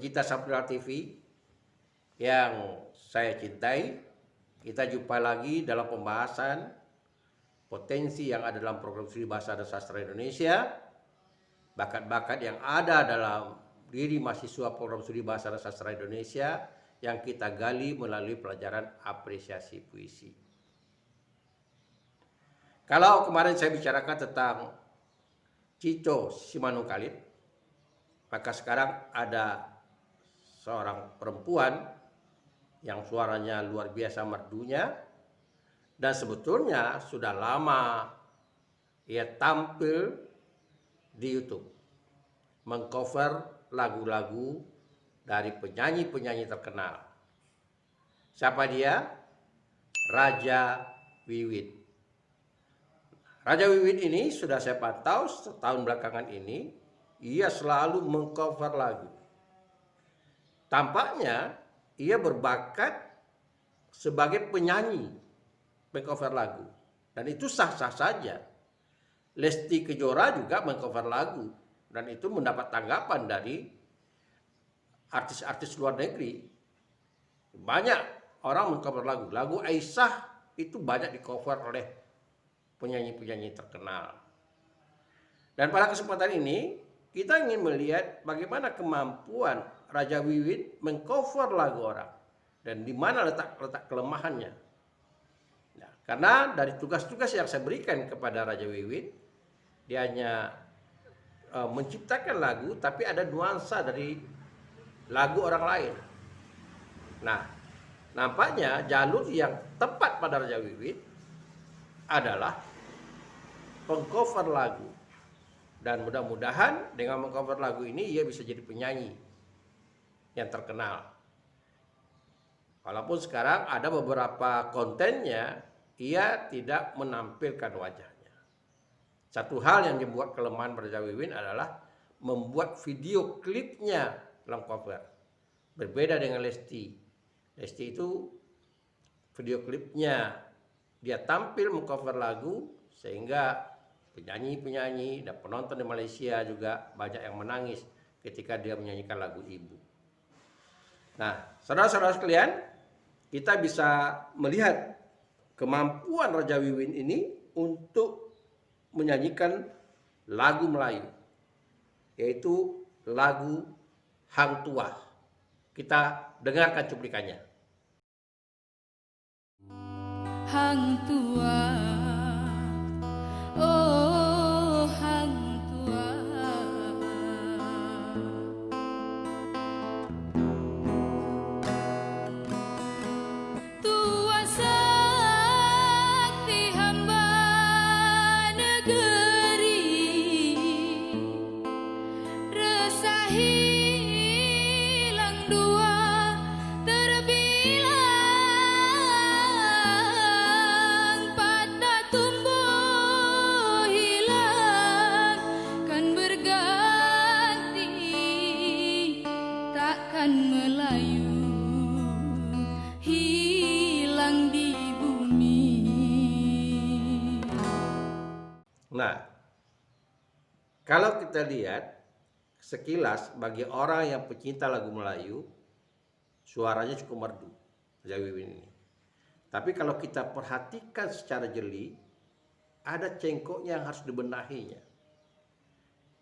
pecinta Sampral TV yang saya cintai, kita jumpa lagi dalam pembahasan potensi yang ada dalam program studi bahasa dan sastra Indonesia, bakat-bakat yang ada dalam diri mahasiswa program studi bahasa dan sastra Indonesia yang kita gali melalui pelajaran apresiasi puisi. Kalau kemarin saya bicarakan tentang Cico Simanungkalit, maka sekarang ada seorang perempuan yang suaranya luar biasa merdunya dan sebetulnya sudah lama ia tampil di YouTube mengcover lagu-lagu dari penyanyi-penyanyi terkenal. Siapa dia? Raja Wiwit. Raja Wiwit ini sudah saya pantau setahun belakangan ini, ia selalu mengcover lagu. Tampaknya ia berbakat sebagai penyanyi mengcover lagu. Dan itu sah-sah saja. Lesti Kejora juga mengcover lagu. Dan itu mendapat tanggapan dari artis-artis luar negeri. Banyak orang mengcover lagu. Lagu Aisyah itu banyak di-cover oleh penyanyi-penyanyi terkenal. Dan pada kesempatan ini kita ingin melihat bagaimana kemampuan Raja Wiwit mengcover lagu orang dan di mana letak kelemahannya. Nah, karena dari tugas-tugas yang saya berikan kepada Raja Wiwit, dia hanya menciptakan lagu tapi ada nuansa dari lagu orang lain. Nah, nampaknya jalur yang tepat pada Raja Wiwit adalah pengcover lagu. Dan mudah-mudahan dengan mengcover lagu ini ia bisa jadi penyanyi yang terkenal. Walaupun sekarang ada beberapa kontennya ia tidak menampilkan wajahnya. Satu hal yang membuat kelemahan Raja Wiwit adalah membuat video klipnya dalam cover. Berbeda dengan Lesti. Lesti itu video klipnya dia tampil mengcover lagu sehingga penyanyi-penyanyi dan penonton di Malaysia juga banyak yang menangis ketika dia menyanyikan lagu Ibu. Nah, saudara-saudara sekalian, kita bisa melihat kemampuan Raja Wiwit ini untuk menyanyikan lagu Melayu, yaitu lagu Hang Tuah. Kita dengarkan cuplikannya. Hang Tuah, oh Hang Tuah, Tua sakti hamba negeri, resah hilang dua terbilang, patah tumbuh hilang kan berganti, takkan Melayu hilang di bumi. Nah, kalau kita lihat sekilas bagi orang yang pecinta lagu Melayu, suaranya cukup merdu Raja Wiwit ini. Tapi kalau kita perhatikan secara jeli, ada cengkoknya yang harus dibenahinya.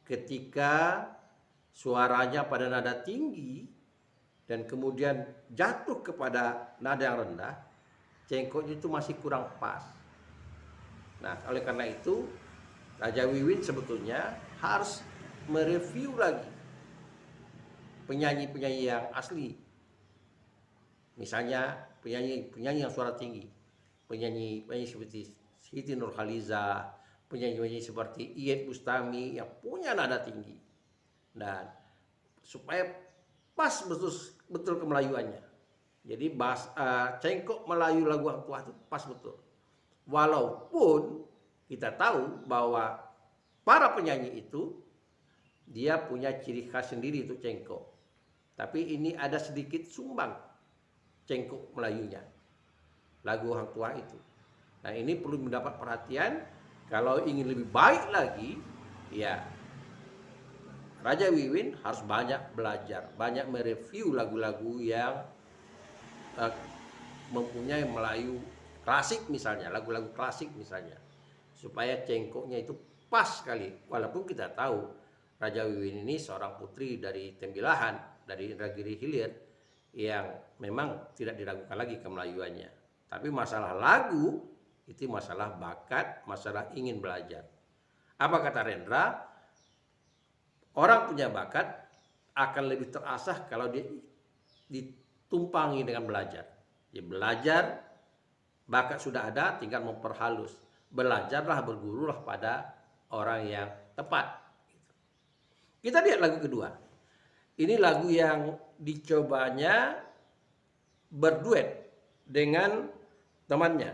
Ketika suaranya pada nada tinggi dan kemudian jatuh kepada nada yang rendah, cengkoknya itu masih kurang pas. Nah, oleh karena itu Raja Wiwit sebetulnya harus mereview lagi penyanyi-penyanyi yang asli. Misalnya penyanyi yang suara tinggi, penyanyi seperti Siti Nurhaliza, penyanyi seperti Iyeth Bustami yang punya nada tinggi. Dan supaya pas betul kemelayuannya. Jadi cengkok Melayu lagu Hang Tuah itu pas betul. Walaupun kita tahu bahwa para penyanyi itu dia punya ciri khas sendiri itu cengkok. Tapi ini ada sedikit sumbang cengkok Melayunya, lagu Hang Tuah itu. Nah, ini perlu mendapat perhatian. Kalau ingin lebih baik lagi, ya Raja Wiwin harus banyak belajar, banyak mereview lagu-lagu yang mempunyai Melayu klasik misalnya, lagu-lagu klasik misalnya, supaya cengkoknya itu pas sekali. Walaupun kita tahu Raja Wiwin ini seorang putri dari Tembilahan, dari Indragiri Hilir, yang memang tidak diragukan lagi kemelayuannya. Tapi masalah lagu itu masalah bakat, masalah ingin belajar. Apa kata Rendra? Orang punya bakat akan lebih terasah kalau dia ditumpangi dengan belajar. Dia belajar, bakat sudah ada, tinggal memperhalus. Belajarlah, bergurulah pada orang yang tepat. Kita lihat lagu kedua. Ini lagu yang dicobanya berduet dengan temannya.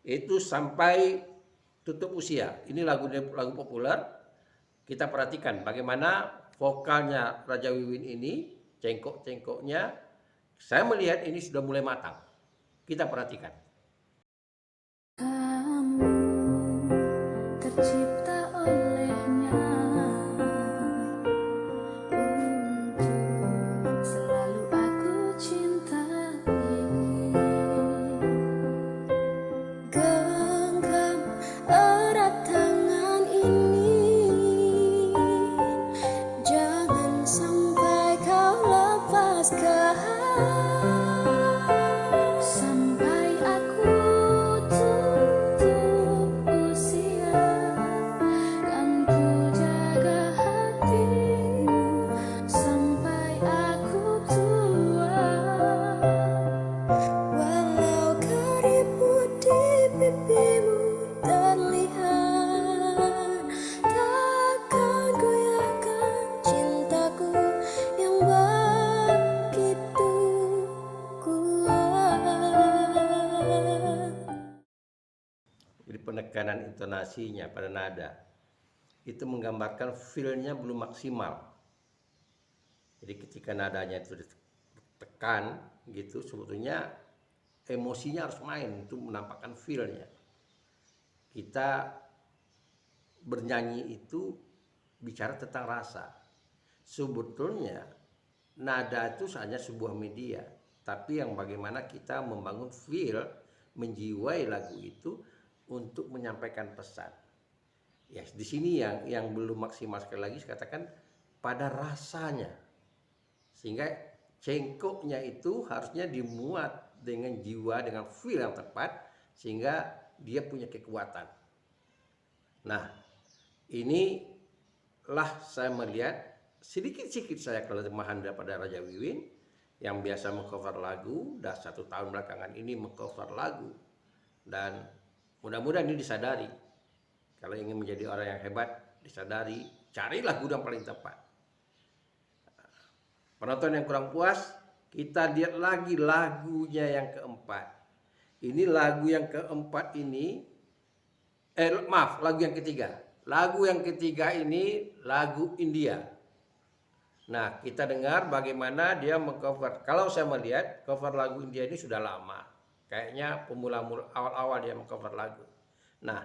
Itu Sampai Tutup Usia. Ini lagu populer. Kita perhatikan bagaimana vokalnya Raja Wiwin ini, cengkok-cengkoknya. Saya melihat ini sudah mulai matang. Kita perhatikan. Kamu tercipta olehnya untuk selalu aku cintai. Genggam erat tangan ini, jangan sampai kau lepaskan. Sampai aku tutup usia, kan ku jaga hatimu sampai aku tua. Walau keriput di pipimu terlihat, takkan goyahkan cintaku yang begitu kuat. Jadi penekanan intonasinya pada nada itu menggambarkan feel-nya belum maksimal. Jadi ketika nadanya itu ditekan gitu, sebetulnya emosinya harus main, itu menampakkan feel-nya. Kita bernyanyi itu bicara tentang rasa. Sebetulnya nada itu hanya sebuah media, tapi yang bagaimana kita membangun feel, menjiwai lagu itu untuk menyampaikan pesan. Ya, di sini yang belum maksimal, sekali lagi saya katakan pada rasanya. Sehingga cengkoknya itu harusnya dimuat dengan jiwa, dengan feel yang tepat, sehingga dia punya kekuatan. Nah, inilah saya melihat sedikit-sedikit saya kelemahan daripada Raja Wiwin yang biasa mengcover lagu, dan 1 tahun belakangan ini mengcover lagu. Dan mudah-mudahan ini disadari. Kalau ingin menjadi orang yang hebat, disadari, cari lagu yang paling tepat. Penonton yang kurang puas, kita lihat lagi lagunya yang keempat. Ini lagu yang keempat ini, lagu yang ketiga. Lagu yang ketiga ini lagu India. Nah, kita dengar bagaimana dia mengcover. Kalau saya melihat cover lagu India ini sudah lama. Kayaknya awal-awal dia mengcover lagu. Nah,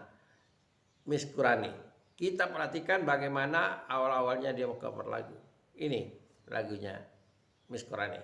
Miss Qurani, kita perhatikan bagaimana awal-awalnya dia mengcover lagu. Ini lagunya Miss Qurani.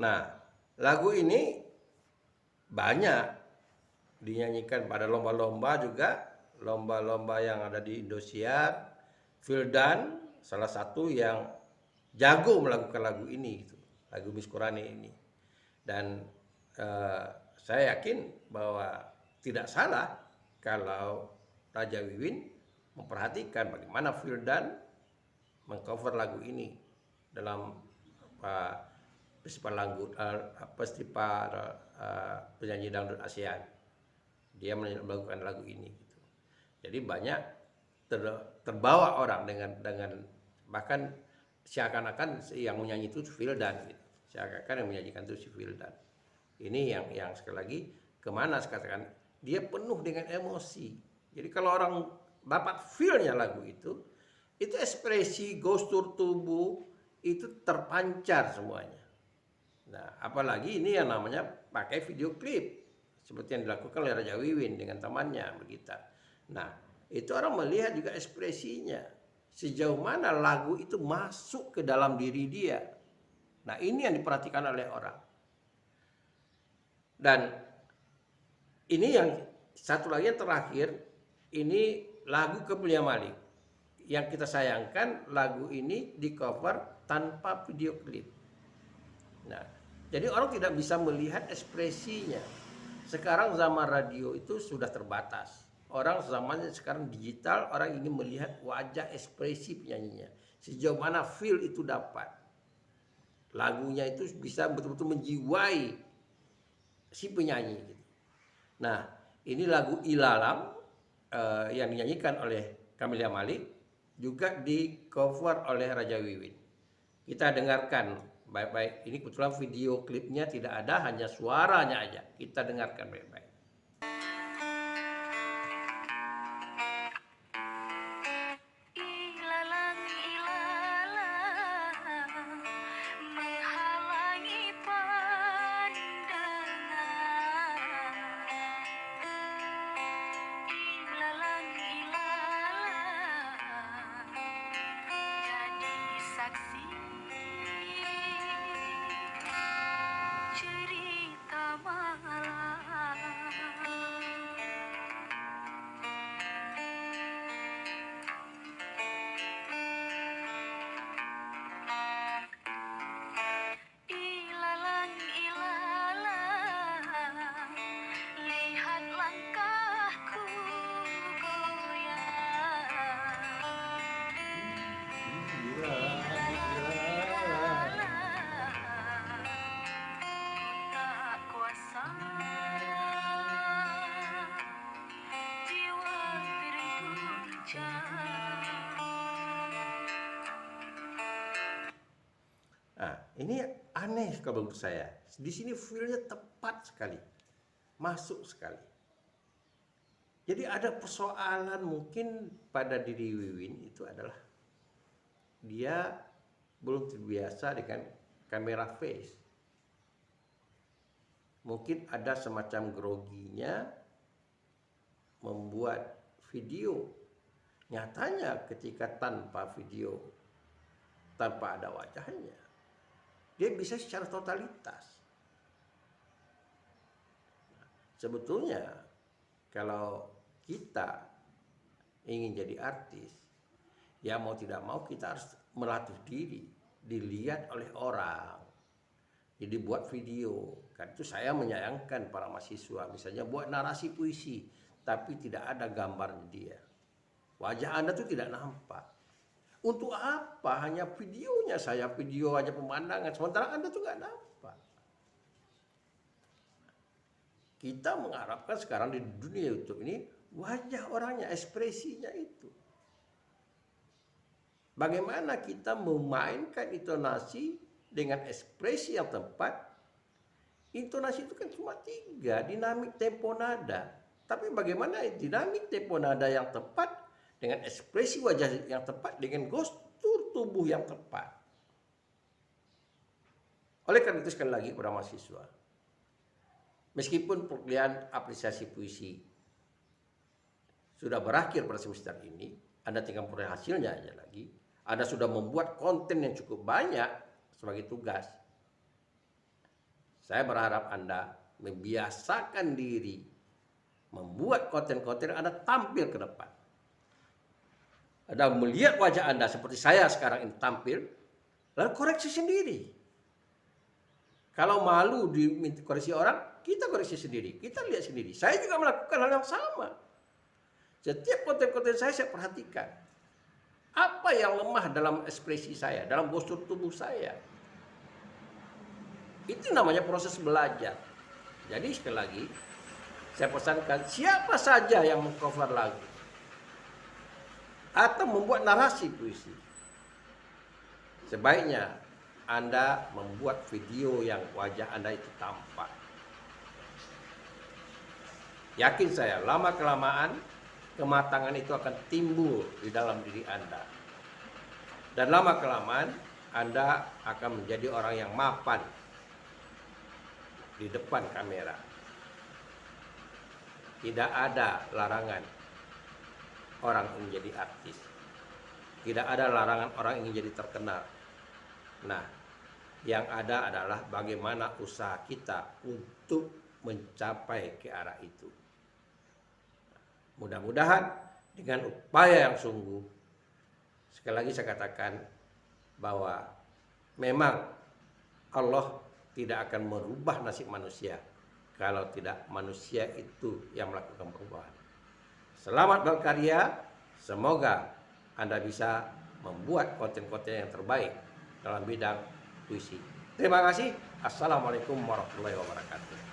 Nah, lagu ini banyak dinyanyikan pada lomba-lomba juga, lomba-lomba yang ada di Indosiar. Vildan salah satu yang jago melakukan lagu ini, gitu, lagu Miss Qurani ini. Dan saya yakin bahwa tidak salah kalau Raja Wiwin memperhatikan bagaimana Vildan mengcover lagu ini dalam festival penyanyi dangdut ASEAN. Dia melakukan lagu ini gitu. Jadi banyak terbawa orang dengan bahkan seakan-akan yang menyanyi itu Vildan gitu. Seakan-akan yang menyanyikan itu si Vildan. Ini yang sekali lagi kemana sekatakan dia penuh dengan emosi. Jadi kalau orang dapat feel-nya lagu itu ekspresi gestur tubuh itu terpancar semuanya. Nah, apalagi ini yang namanya pakai video klip seperti yang dilakukan oleh Raja Wiwin dengan temannya bergitar. Nah, itu orang melihat juga ekspresinya. Sejauh mana lagu itu masuk ke dalam diri dia. Nah, ini yang diperhatikan oleh orang. Dan ini yang satu lagi yang terakhir, ini lagu Kemuliaan Malik. Yang kita sayangkan lagu ini di cover tanpa video klip. Nah, jadi orang tidak bisa melihat ekspresinya. Sekarang zaman radio itu sudah terbatas. Orang zamannya sekarang digital, orang ingin melihat wajah ekspresi penyanyinya. Sejauh mana feel itu dapat. Lagunya itu bisa betul-betul menjiwai si penyanyi. Nah, ini lagu Ilalam yang dinyanyikan oleh Camelia Malik, juga di cover oleh Raja Wiwin. Kita dengarkan baik-baik. Ini kebetulan video klipnya tidak ada, hanya suaranya aja. Kita dengarkan baik-baik. Ilalang ilalang menghalangi pandangan. Ilalang ilalang jadi saksi cerita malam. Ilalang ilalang lihat langkahku goyang. Tak kuasa jiwa terguncang. Nah, ini aneh kalau menurut saya. Di sini feel-nya tepat sekali. Masuk sekali. Jadi ada persoalan mungkin pada diri Wiwin itu adalah dia belum terbiasa dengan kamera face. Mungkin ada semacam groginya membuat video. Nyatanya ketika tanpa video, tanpa ada wajahnya, dia bisa secara totalitas. Sebetulnya kalau kita ingin jadi artis, ya mau tidak mau kita harus melatih diri, dilihat oleh orang. Jadi buat video, kan itu saya menyayangkan para mahasiswa, misalnya buat narasi puisi, tapi tidak ada gambarnya dia. Wajah Anda tuh tidak nampak. Untuk apa? Hanya videonya saya, video aja pemandangan, sementara Anda tuh nggak nampak. Kita mengharapkan sekarang di dunia YouTube ini wajah orangnya, ekspresinya itu. Bagaimana kita memainkan intonasi dengan ekspresi yang tepat? Intonasi itu kan cuma 3, dinamik tempo nada. Tapi bagaimana dinamik tempo nada yang tepat dengan ekspresi wajah yang tepat, dengan gestur tubuh yang tepat. Oleh karena itu sekali lagi kepada mahasiswa, meskipun perkuliahan apresiasi puisi sudah berakhir pada semester ini, Anda tinggal peroleh hasilnya aja lagi. Anda sudah membuat konten yang cukup banyak sebagai tugas. Saya berharap Anda membiasakan diri membuat konten-konten Anda tampil ke depan. Anda melihat wajah Anda seperti saya sekarang ini tampil, lalu koreksi sendiri. Kalau malu diminta koreksi orang, kita koreksi sendiri, kita lihat sendiri. Saya juga melakukan hal yang sama. Setiap konten-konten saya perhatikan. Apa yang lemah dalam ekspresi saya, dalam postur tubuh saya. Itu namanya proses belajar. Jadi sekali lagi, saya pesankan siapa saja yang mengcover lagu, atau membuat narasi puisi. Sebaiknya Anda membuat video yang wajah Anda itu tampak. Yakin saya, lama-kelamaan kematangan itu akan timbul di dalam diri Anda. Dan lama-kelamaan Anda akan menjadi orang yang mapan di depan kamera. Tidak ada larangan orang ingin jadi artis. Tidak ada larangan orang ingin jadi terkenal. Nah, yang ada adalah bagaimana usaha kita untuk mencapai ke arah itu. Mudah-mudahan dengan upaya yang sungguh, sekali lagi saya katakan bahwa memang Allah tidak akan merubah nasib manusia kalau tidak manusia itu yang melakukan perubahan. Selamat berkarya, semoga Anda bisa membuat konten-konten yang terbaik dalam bidang puisi. Terima kasih. Assalamualaikum warahmatullahi wabarakatuh.